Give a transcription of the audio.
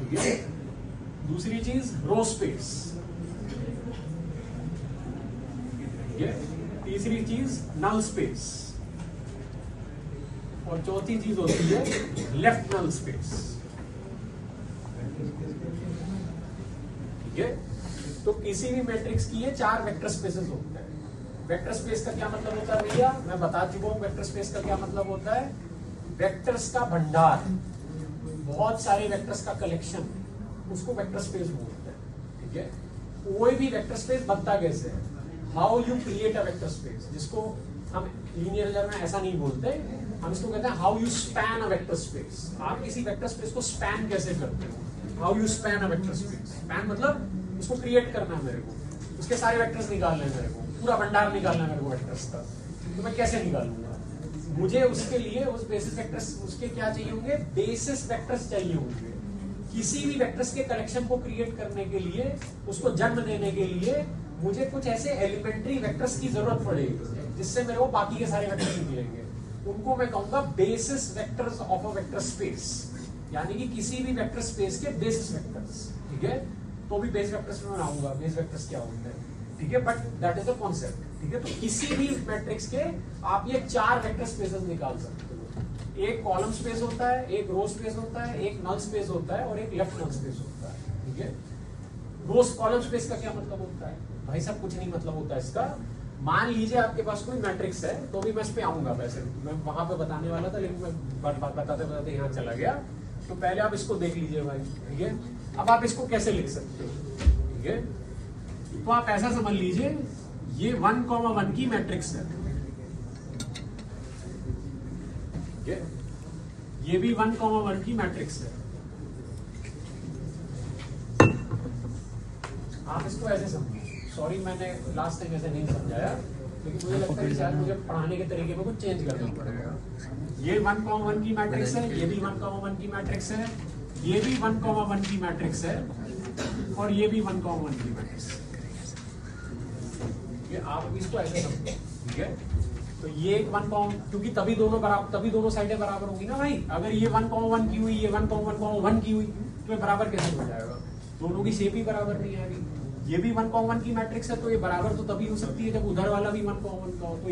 ठीक है। दूसरी चीज रो स्पेस, ठीक है। तीसरी चीज नल स्पेस, और चौथी चीज होती है लेफ्ट नल स्पेस, ठीक है। तो किसी भी मैट्रिक्स की ये 4 वेक्टर स्पेसेस होते हैं। वेक्टर स्पेस का क्या मतलब होता है भैया, मैं बता चुका हूं। वेक्टर स्पेस का क्या मतलब होता है, वेक्टर्स का भंडार, बहुत सारे वेक्टर्स का कलेक्शन, उसको वेक्टर स्पेस बोलते हैं, ठीक है। कोई भी वेक्टर स्पेस बनता कैसे है, how you create a vector space, जिसको हम लीनियर अलजेब्रा में ऐसा नहीं बोलते, हम इसको कहते हैं how you span a vector space. आप किसी वेक्टर स्पेस को स्पैन कैसे करते हो, how you span a vector space. Span मतलब उसको क्रिएट करना है मेरे को, उसके सारे वेक्टर्स निकालने हैं मेरे को, पूरा भंडार निकालना है मेरे को वेक्टर्स का। तो मैं कैसे निकालूंगा, मुझे उसके लिए उस बेसिस वेक्टर्स, उसके क्या चाहिए होंगे, बेसिस वेक्टर्स चाहिए होंगे। किसी भी वेक्टर्स के कलेक्शन को क्रिएट करने के लिए, उसको जन्म देने के लिए मुझे कुछ ऐसे एलिमेंट्री वेक्टर्स की जरूरत पड़ेगी जिससे मेरे को बाकी के सारे वेक्टर्स निकलेंगे। उनको मैं कहूंगा basis vectors of a vector space, यानी कि किसी भी वेक्टर स्पेस के बेसिस वेक्टर्स, ठीक है। तो भी बेस वेक्टर्स में आऊंगा, बेस वेक्टर्स क्या होते हैं, ठीक है, but that is the concept, ठीक है। तो किसी भी मैट्रिक्स के आप ये 4 वेक्टर स्पेसेस निकाल सकते हो। एक कॉलम स्पेस होता है, एक रो स्पेस होता है, एक नल स्पेस होता है, और एक लेफ्ट नल स्पेस होता है, ठीक है। रो कॉलम स्पेस का क्या मतलब होता है भाई साहब, कुछ नहीं मतलब होता है इसका। मान लीजिए आपके पास कोई मैट्रिक्स है, तो भी मैं इस पे आऊंगा, वैसे मैं वहां पे बताने वाला था, लेकिन मैं बताते बताते यहाँ चला गया। तो पहले आप इसको देख लीजिए भाई, ठीक है। अब आप इसको कैसे लिख सकते हो, ठीक है। तो आप ऐसा समझ लीजिए, ये 1,1 की मैट्रिक्स है, ठीक है। ये भी 1,1 की मैट्रिक्स है। आप इसको ऐसे समझिए, सॉरी मैंने लास्ट टाइम ऐसे नहीं समझाया, लेकिन मुझे लगता है शायद मुझे पढ़ाने के तरीके में कुछ चेंज करना पड़ेगा। ये 1,1 की मैट्रिक्स है, ये भी 1,1 की मैट्रिक्स है, ये भी 1,1 की मैट्रिक्स है, और ये भी 1,1 की मैट्रिक्स है। आप इसको ऐसे समझो, ठीक है। तो ये 1, क्योंकि तभी दोनों बराबर, तभी दोनों साइडें बराबर होंगी ना भाई। अगर ये 1,1 की हुई, ये 1,1 की हुई, तो ये बराबर कैसे हो जाएगा, दोनों की शेप ही बराबर नहीं आएगी। ये भी 1,1 की मैट्रिक्स है, तो ये बराबर तो तभी हो सकती है जब उधर वाला भी 1,1 का हो। तो